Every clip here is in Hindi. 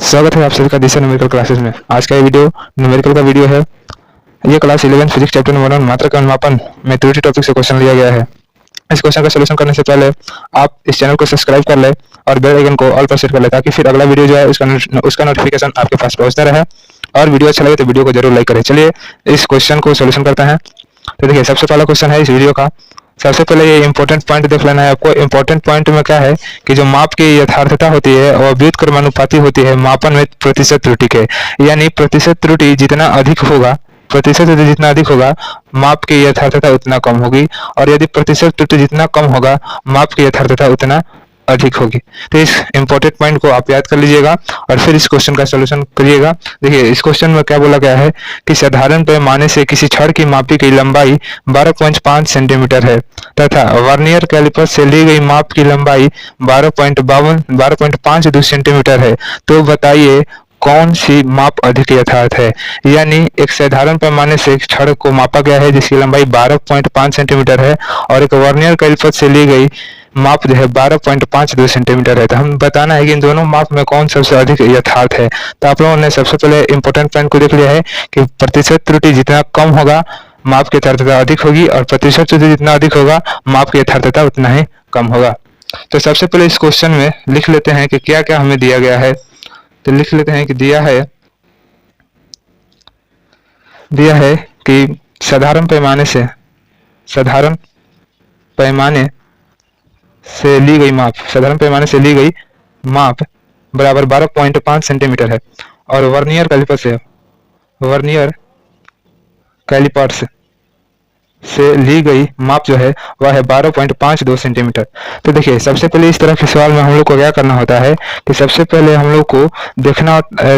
स्वागत है आप सभी का दिशा न्यूमेरिकल क्लासेस में। आज का ये वीडियो न्यूमेरिकल का वीडियो है। ये क्लास 11 फिजिक्स चैप्टर नंबर 1 मात्रा का अनुमापन में त्रुटि टॉपिक से क्वेश्चन लिया गया है। इस क्वेश्चन का सलूशन करने से पहले आप इस चैनल को सब्सक्राइब कर ले और बेल आइकन को ऑल पर सेट कर ले, ताकि फिर अगला वीडियो जो है उसका नोटिफिकेशन आपके पास पहुंचता रहे। और वीडियो अच्छा लगे तो वीडियो को जरूर लाइक करें। चलिए इस क्वेश्चन को सोल्यूशन करते हैं। तो देखिए, सबसे पहला क्वेश्चन है इस वीडियो का। सबसे पहले ये इंपॉर्टेंट पॉइंट देख लेना है आपको। इंपॉर्टेंट पॉइंट में क्या है कि जो माप की यथार्थता होती है और व्युत्क्रमानुपाती होती है मापन में प्रतिशत त्रुटि के, यानी प्रतिशत त्रुटि जितना अधिक होगा, प्रतिशत त्रुटि जितना अधिक होगा माप की यथार्थता उतना कम होगी, और यदि प्रतिशत त्रुटि जितना कम होगा माप की यथार्थता उतना अधिक होगी। तो इस इंपॉर्टेंट पॉइंट को आप याद कर लीजिएगा और फिर इस क्वेश्चन का सलूशन करिएगा। देखिए, इस क्वेश्चन में क्या बोला गया है कि साधारण पैमाने से किसी छड़ की मापी गई लंबाई 12.5 सेंटीमीटर है तथा वर्नियर कैलिपर से ली गई माप की लंबाई 12.52 सेंटीमीटर है, तो बताइए कौन सी माप अधिक यथार्थ है। यानी एक साधारण पैमाने से एक छड़ को मापा गया है जिसकी लंबाई 12.5 सेंटीमीटर है, और एक वर्नियर कैलिपर से ली गई माप जो है 12.52 सेंटीमीटर है। तो हम बताना है कि इन दोनों माप में कौन सबसे अधिक यथार्थ है। तो आप लोगों ने सबसे पहले इंपॉर्टेंट पॉइंट को देख लिया है कि प्रतिशत त्रुटि जितना कम होगा माप की यथार्थता अधिक होगी, और प्रतिशत त्रुटि जितना अधिक होगा माप की यथार्थता उतना ही कम होगा। तो सबसे पहले इस क्वेश्चन में लिख लेते हैं कि क्या क्या हमें दिया गया है। तो लिख लेते हैं कि दिया है कि साधारण पैमाने से ली गई माप बराबर 12.5 सेंटीमीटर है, और वर्नियर कैलिपर्स से ली गई माप जो है वह है 12.52 सेंटीमीटर। तो देखिए, सबसे पहले इस तरह के सवाल में हम लोग को क्या करना होता है कि सबसे पहले हम लोग को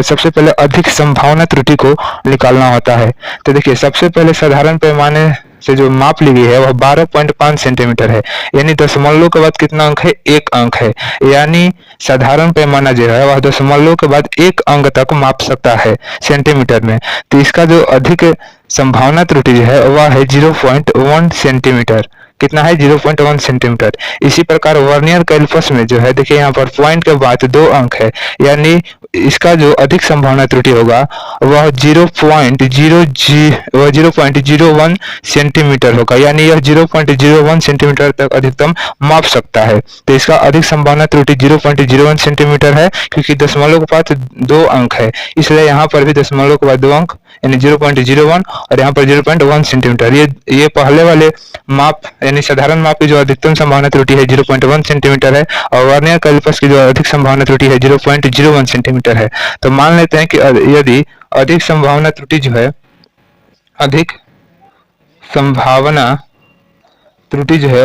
सबसे पहले अधिक संभावना त्रुटि को निकालना होता है। तो देखिए, सबसे पहले साधारण पैमाने से जो माप ली गई है वह 12.5 सेंटीमीटर है, यानी दशमलव के बाद कितना अंक है, 1 अंक है। यानी साधारण पैमाना जो है वह दशमलव के बाद 1 अंक तक माप सकता है सेंटीमीटर में। तो इसका जो अधिक संभावना त्रुटि जो है वह है 0.1 सेंटीमीटर। कितना है, 0.1 सेंटीमीटर। इसी प्रकार वर्नियर कैलिपर्स में जो है, देखिए यहाँ पर पॉइंट के बाद 2 अंक है, यानी इसका जो अधिक संभावना त्रुटि होगा वह 0.01 सेंटीमीटर होगा, यानी यह 0.01 सेंटीमीटर तक अधिकतम माप सकता है। तो इसका अधिक संभावना त्रुटि 0.01 सेंटीमीटर है, क्योंकि दशमलव के बाद 2 अंक है, इसलिए यहाँ पर भी दशमलव के बाद 2 अंक यानी 0.01 और यहाँ पर 0.1 सेंटीमीटर। ये पहले वाले माप यानी साधारण माप की जो अधिकतम संभावना त्रुटि है 0.1 सेंटीमीटर है, और वर्नियर कैलिपर्स की जो अधिक संभावना त्रुटि है 0.01 सेंटीमीटर है। तो मान लेते हैं कि यदि अधिक संभावना त्रुटि जो है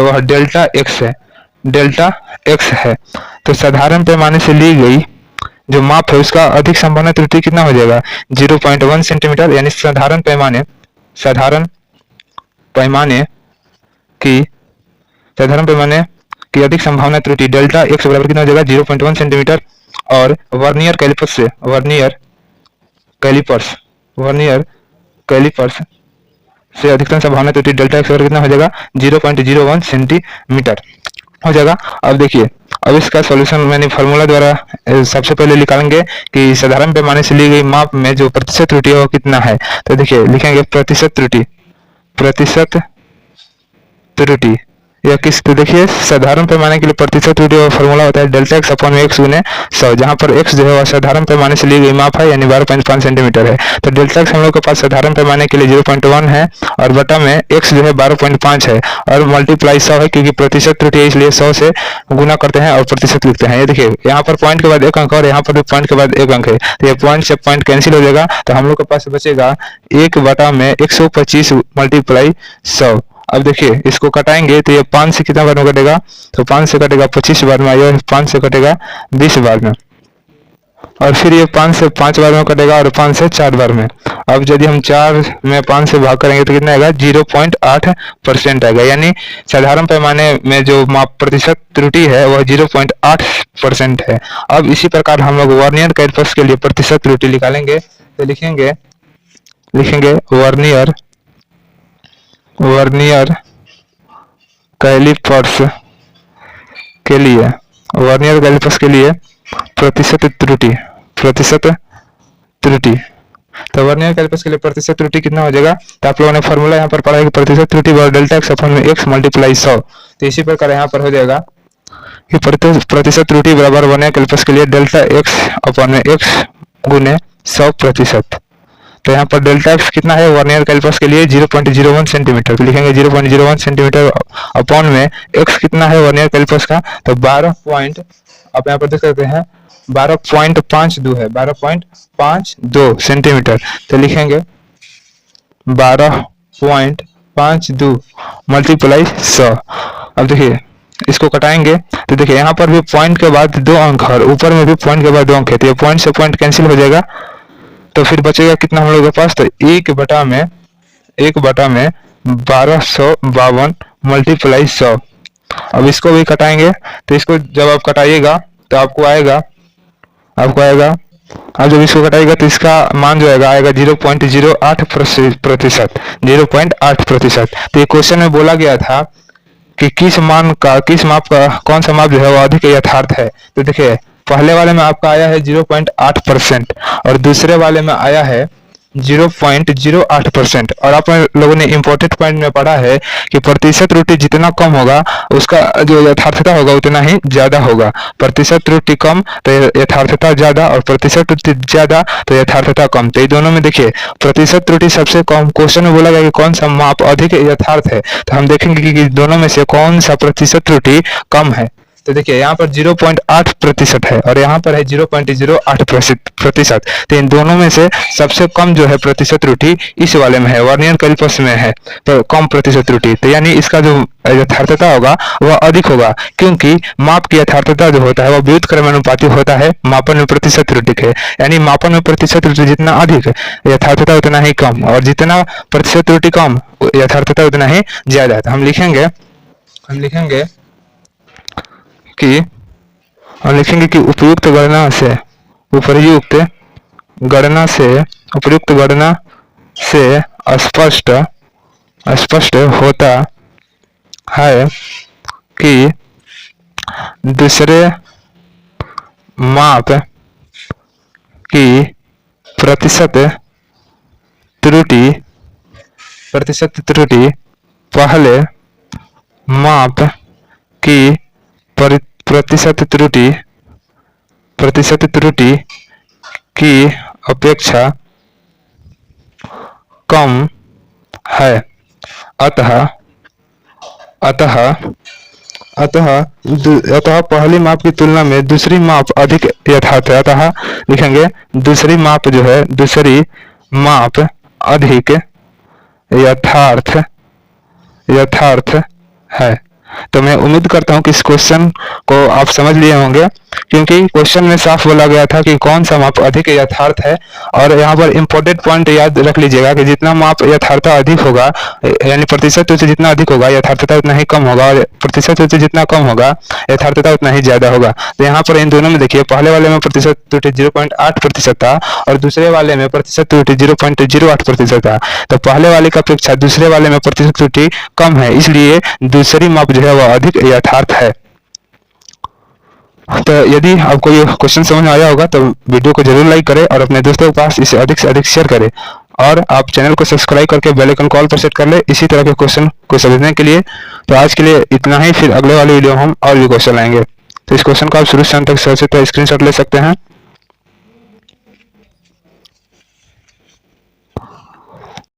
वह डेल्टा एक्स है, तो साधारण पैमाने से ली गई जो माप है उसका अधिक संभावना त्रुटि कितना हो जाएगा, 0.1 सेंटीमीटर। यानी साधारण पैमाने की अधिक संभावना त्रुटि डेल्टा एक्स बराबर कितना हो जाएगा, 0.1 सेंटीमीटर। और वर्नियर कैलिपर्स से अधिकतम संभावना त्रुटि डेल्टा एक्स बराबर कितना हो जाएगा, 0.01 सेंटीमीटर हो जाएगा। अब देखिए, अब इसका सॉल्यूशन मैंने फार्मूला द्वारा सबसे पहले निकालेंगे कि साधारण पैमाने से ली गई माप में जो प्रतिशत त्रुटि है वो कितना है। तो देखिए, लिखेंगे प्रतिशत त्रुटि या किस, तो देखिए साधारण पैमाने के लिए प्रतिशत त्रुटि का फार्मूला होता है डेल्टा एक्स अपॉन x गुने 100, जहां पर x जो है वह साधारण पैमाने से ली गई माप है, यानी 12.5 सेंटीमीटर है। तो डेल्टा एक्स हम लोग के पास साधारण पैमाने के लिए 0.1 है, और बटा में x जो है 12.5 है, और मल्टीप्लाई 100 है, क्योंकि प्रतिशत त्रुटि है इसलिए 100 से गुना करते हैं और प्रतिशत लिखते हैं। ये देखिए, यहाँ पर पॉइंट के बाद 1 अंक और यहाँ पर भी पॉइंट के बाद 1 अंक है, तो ये पॉइंट से पॉइंट कैंसिल हो जाएगा। तो हम लोग के पास बचेगा 1 बटा में 125 मल्टीप्लाई 100। अब देखिए, इसको कटाएंगे तो ये 5 से कितना बार में कटेगा, तो 5 से कटेगा 25 बार में, और 5 से कटेगा 20 बार में, और फिर ये 5 से 5 बार में कटेगा, और 5 से 4 बार में। अब यदि हम 4 में 5 से भाग करेंगे तो कितना आएगा, 0.8% आएगा। यानी साधारण पैमाने में जो माप प्रतिशत त्रुटि है वह 0.8% है। अब इसी प्रकार हम लोग वर्नियर कैलिपर्स के लिए प्रतिशत त्रुटि निकालेंगे। तो लिखेंगे वर्नियर कैलिपर्स के लिए प्रतिशत प्रतिशत त्रुटि। तो वर्नियर कैलिपर्स के लिए प्रतिशत त्रुटि कितना हो जाएगा, तो आप लोगों ने फॉर्मूला यहाँ पर पढ़ा है कि प्रतिशत त्रुटि बराबर डेल्टा एक्स अपॉन में एक्स मल्टीप्लाई 100। तो इसी प्रकार यहाँ पर हो जाएगा कि प्रतिशत त्रुटि बराबर वर्नियर कैलिपर्स के लिए डेल्टा एक्स अपॉन में एक्स गुने 100%। तो यहाँ पर डेल्टा एक्स कितना है वर्नियर कैलिपर्स के लिए 0.01 सेंटीमीटर, तो लिखेंगे 0.01 सेंटीमीटर अपॉन में एक्स कितना है वर्नियर कैलिपर्स का, तो 12 पॉइंट, आप यहाँ पर देख सकते हैं 12.52 है, 12.52 सेंटीमीटर। तो लिखेंगे 12.52 मल्टीप्लाई 100। अब देखिए इसको कटाएंगे तो देखिए यहाँ पर भी पॉइंट के बाद 2 अंक और ऊपर में भी पॉइंट के बाद 2 अंक है, तो ये पॉइंट से पॉइंट कैंसिल हो जाएगा। तो फिर बचेगा कितना हम लोगों के पास, तो 1/में 1252 मल्टीप्लाई 100। अब इसको भी कटाएंगे, तो इसको जब आप कटाइएगा तो आपको आएगा अब जब इसको कटाइएगा तो इसका मान जो आएगा 0.08%, 0.8%। तो ये क्वेश्चन में बोला गया था कि किस माप का कौन सा माप जो है वो अधिक यथार्थ है। तो देखिए पहले वाले में आपका आया है 0.8% और दूसरे वाले में आया है 0.08%। और आप लोगों ने इंपॉर्टेंट पॉइंट में पढ़ा है कि प्रतिशत त्रुटि जितना कम होगा उसका जो यथार्थता होगा उतना ही ज्यादा होगा। प्रतिशत त्रुटि कम तो यथार्थता ज्यादा, और प्रतिशत त्रुटि ज्यादा तो यथार्थता कम। तो ये दोनों में देखिए प्रतिशत त्रुटि सबसे कम, क्वेश्चन में बोला गया कि कौन सा माप अधिक यथार्थ है, तो हम देखेंगे कि दोनों में से कौन सा प्रतिशत त्रुटि कम है। तो देखिए यहाँ पर 0.8% है और यहाँ पर है 0.08%। तो इन दोनों में से सबसे कम जो है प्रतिशत त्रुटि इस वाले में है, वर्नियर कैलिपर्स में है, तो कम प्रतिशत त्रुटि। तो यानी इसका जो यथार्थता होगा वह अधिक होगा, क्योंकि माप की यथार्थता जो होता है वह व्युत्क्रमानुपाती होता है मापन में प्रतिशत त्रुटि के। यानी मापन में प्रतिशत त्रुटि जितना अधिक यथार्थता उतना ही कम, और जितना प्रतिशत त्रुटि कम यथार्थता उतना ही ज्यादा। तो हम लिखेंगे कि उपयुक्त गणना से स्पष्ट होता है कि दूसरे माप की प्रतिशत त्रुटि पहले माप की प्रतिशत त्रुटि की अपेक्षा कम है। अतः पहली माप की तुलना में दूसरी माप अधिक यथार्थ है। अतः लिखेंगे दूसरी माप अधिक यथार्थ है। तो मैं उम्मीद करता हूं कि इस क्वेश्चन को आप समझ लिए होंगे, क्योंकि क्वेश्चन में साफ बोला गया था कि कौन सा माप अधिक यथार्थ है। और यहाँ पर इंपॉर्टेंट पॉइंट याद रख लीजिएगा कि जितना माप यथार्थता अधिक होगा, यानी प्रतिशत त्रुटि जितना अधिक होगा यथार्थता उतना ही कम होगा, और प्रतिशत त्रुटि जितना कम होगा यथार्थता उतना ही ज्यादा होगा। तो यहाँ पर इन दोनों में देखिए पहले वाले में प्रतिशत त्रुटि 0.8% था और दूसरे वाले में प्रतिशत त्रुटि 0.08% था। तो पहले वाले की अपेक्षा दूसरे वाले में प्रतिशत त्रुटि कम है, इसलिए दूसरी माप जो है वह अधिक यथार्थ है। तो यदि आपको ये क्वेश्चन समझ में आया होगा तो वीडियो को जरूर लाइक करें और अपने दोस्तों के पास इसे अधिक से अधिक शेयर करें, और आप चैनल को सब्सक्राइब करके बेल आइकन कॉल पर सेट कर ले इसी तरह के क्वेश्चन को समझने के लिए। तो आज के लिए इतना ही, फिर अगले वाले वीडियो में हम और भी क्वेश्चन लाएंगे। तो इस क्वेश्चन को आप शुरू से अंत तक स्क्रीनशॉट ले सकते हैं।